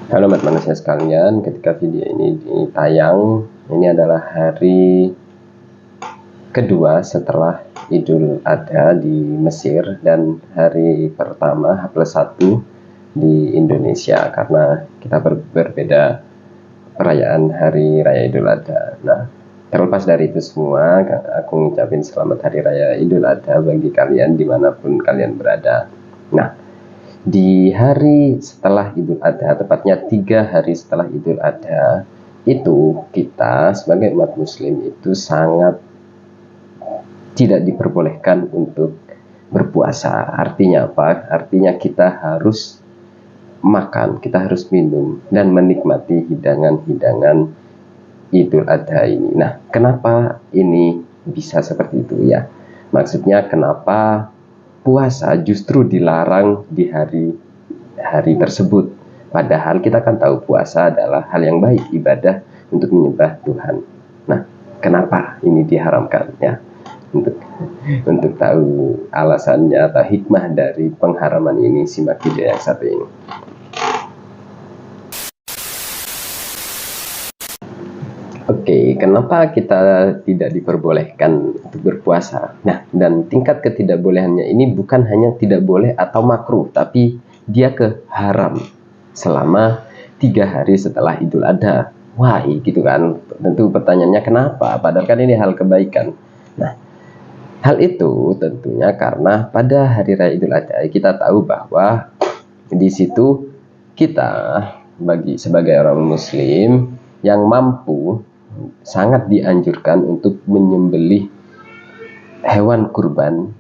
Halo manusia sekalian, ketika video ini tayang, ini adalah hari kedua setelah Idul Adha di Mesir dan hari pertama H+1 di Indonesia karena kita berbeda perayaan Hari Raya Idul Adha. Nah, terlepas dari itu semua, aku ngucapin selamat Hari Raya Idul Adha bagi kalian dimanapun kalian berada. Nah, di hari setelah Idul Adha, tepatnya 3 hari setelah Idul Adha, itu kita sebagai umat muslim itu sangat tidak diperbolehkan untuk berpuasa. Artinya apa? Artinya kita harus makan, kita harus minum dan menikmati hidangan-hidangan Idul Adha ini. Nah, kenapa ini bisa seperti itu ya? Maksudnya kenapa puasa justru dilarang di hari tersebut, padahal kita kan tahu puasa adalah hal yang baik, ibadah untuk menyembah Tuhan. Nah, kenapa ini diharamkan ya? Untuk tahu alasannya atau hikmah dari pengharaman ini, simak video yang satu ini. Oke, kenapa kita tidak diperbolehkan untuk berpuasa? Nah, dan tingkat ketidakbolehannya ini bukan hanya tidak boleh atau makruh, tapi dia ke haram selama 3 hari setelah Idul Adha. Wah, gitu kan? Tentu pertanyaannya kenapa? Padahal kan ini hal kebaikan. Nah, hal itu tentunya karena pada hari raya Idul Adha kita tahu bahwa di situ kita sebagai orang muslim yang mampu sangat dianjurkan untuk menyembelih hewan kurban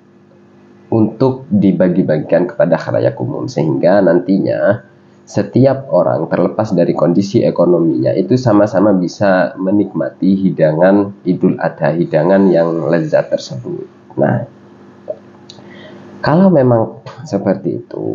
untuk dibagi-bagikan kepada khalayak umum, sehingga nantinya setiap orang terlepas dari kondisi ekonominya itu sama-sama bisa menikmati hidangan Idul Adha, hidangan yang lezat tersebut. Nah, kalau memang seperti itu,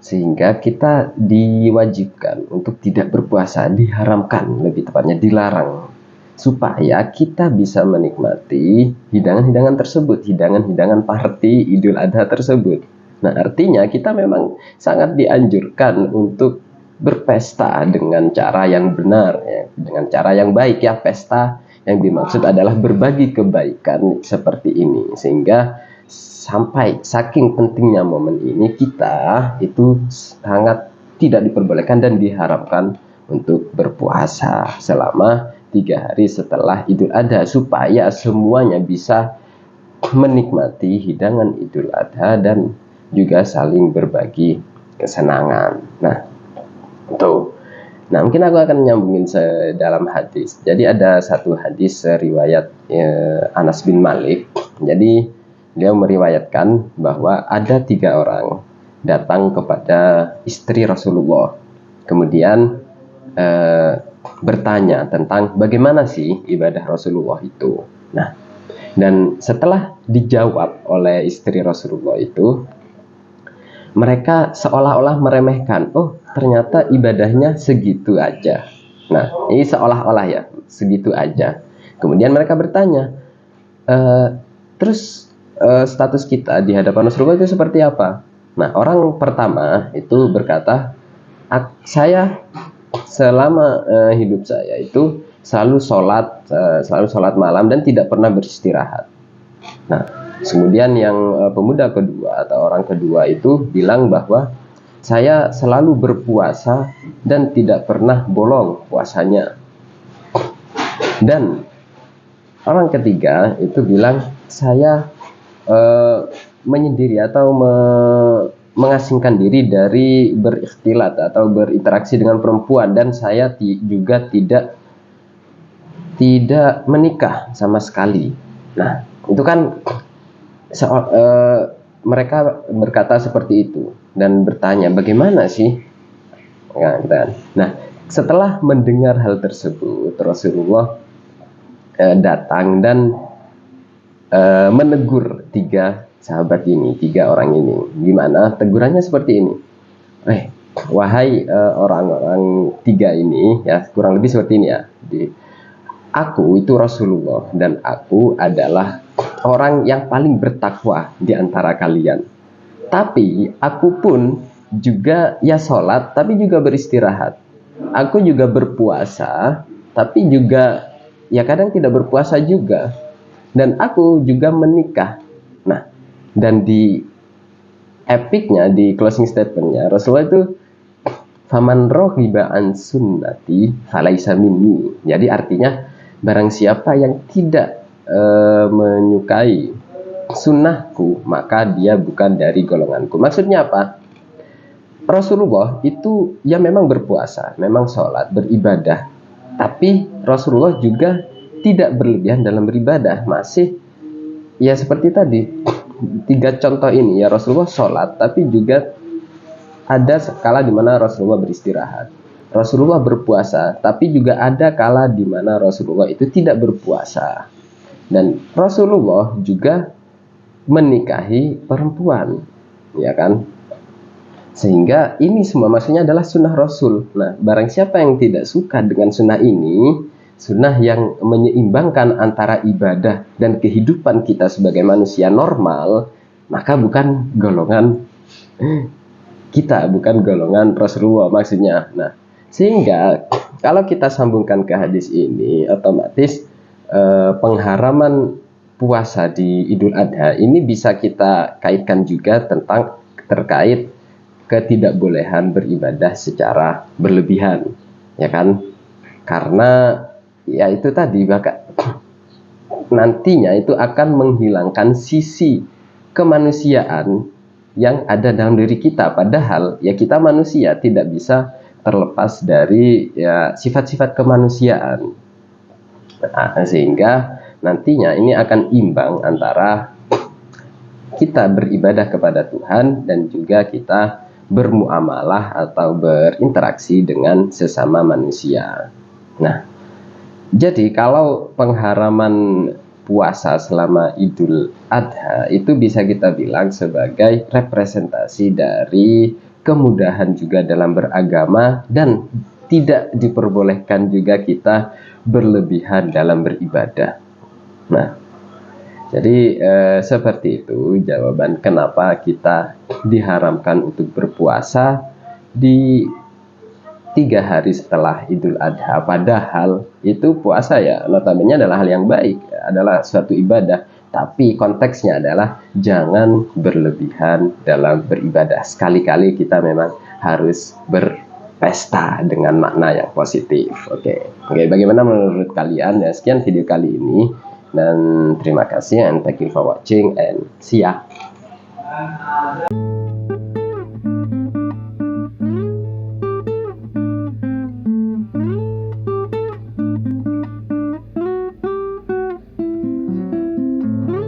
sehingga kita diwajibkan untuk tidak berpuasa, diharamkan, lebih tepatnya dilarang, supaya kita bisa menikmati hidangan-hidangan tersebut, hidangan-hidangan party Idul Adha tersebut. Nah, artinya kita memang sangat dianjurkan untuk berpesta dengan cara yang benar, ya, dengan cara yang baik ya. Pesta yang dimaksud adalah berbagi kebaikan seperti ini, sehingga sampai saking pentingnya momen ini kita itu sangat tidak diperbolehkan dan diharapkan untuk berpuasa selama 3 hari setelah Idul Adha, supaya semuanya bisa menikmati hidangan Idul Adha dan juga saling berbagi kesenangan. Nah, itu. Nah, mungkin aku akan nyambungin dalam hadis. Jadi ada satu hadis riwayat Anas bin Malik. Jadi dia meriwayatkan bahwa ada 3 orang datang kepada istri Rasulullah, kemudian bertanya tentang bagaimana sih ibadah Rasulullah itu. Nah, dan setelah dijawab oleh istri Rasulullah itu, mereka seolah-olah meremehkan. Oh, ternyata ibadahnya segitu aja. Nah, ini seolah-olah ya, segitu aja. Kemudian mereka bertanya, terus status kita di hadapan Rasulullah itu seperti apa? Nah, orang pertama itu berkata, saya selama hidup saya itu selalu sholat malam dan tidak pernah beristirahat. Nah, kemudian yang pemuda kedua atau orang kedua itu bilang bahwa saya selalu berpuasa dan tidak pernah bolong puasanya. Dan orang ketiga itu bilang saya menyendiri atau mengasingkan diri dari berikhtilat atau berinteraksi dengan perempuan, dan saya juga tidak menikah sama sekali. Nah, itu kan mereka berkata seperti itu dan bertanya bagaimana sih? Nah, setelah mendengar hal tersebut, Rasulullah datang dan menegur 3 sahabat ini, 3 orang ini. Gimana tegurannya? Seperti ini. Wahai orang-orang 3 ini, ya kurang lebih seperti ini ya. Aku itu Rasulullah dan aku adalah orang yang paling bertakwa di antara kalian. Tapi aku pun juga ya sholat, tapi juga beristirahat. Aku juga berpuasa, tapi juga ya kadang tidak berpuasa juga. Dan aku juga menikah. Nah, dan di epicnya, di closing statementnya, Rasulullah itu faman raghiba an sunnati falaisa minni. Jadi artinya barang siapa yang tidak menyukai sunnahku, maka dia bukan dari golonganku. Maksudnya apa? Rasulullah itu ya memang berpuasa, memang sholat, beribadah, tapi Rasulullah juga tidak berlebihan dalam beribadah. Masih ya seperti tadi, 3 contoh ini ya, Rasulullah sholat, tapi juga ada kala di mana Rasulullah beristirahat. Rasulullah berpuasa, tapi juga ada kala di mana Rasulullah itu tidak berpuasa. Dan Rasulullah juga menikahi perempuan, ya kan? Sehingga ini semua maksudnya adalah sunnah Rasul. Nah, barang siapa yang tidak suka dengan sunnah ini, sunnah yang menyeimbangkan antara ibadah dan kehidupan kita sebagai manusia normal, maka bukan golongan kita, bukan golongan Rasulullah maksudnya. Nah, sehingga kalau kita sambungkan ke hadis ini, otomatis pengharaman puasa di Idul Adha ini bisa kita kaitkan juga tentang terkait ketidakbolehan beribadah secara berlebihan, ya kan? Karena ya itu tadi, bahkan nantinya itu akan menghilangkan sisi kemanusiaan yang ada dalam diri kita. Padahal ya kita manusia tidak bisa terlepas dari ya sifat-sifat kemanusiaan. Nah, sehingga nantinya ini akan imbang antara kita beribadah kepada Tuhan dan juga kita bermuamalah atau berinteraksi dengan sesama manusia. Nah, jadi kalau pengharaman puasa selama Idul Adha itu bisa kita bilang sebagai representasi dari kemudahan juga dalam beragama, dan tidak diperbolehkan juga kita berlebihan dalam beribadah. Nah, jadi seperti itu jawaban kenapa kita diharamkan untuk berpuasa di 3 hari setelah Idul Adha. Padahal itu puasa ya notabene adalah hal yang baik, adalah suatu ibadah. Tapi konteksnya adalah jangan berlebihan dalam beribadah. Sekali-kali kita memang harus berpesta dengan makna yang positif. Oke, bagaimana menurut kalian? Ya, sekian video kali ini. Dan terima kasih and thank you for watching and see ya.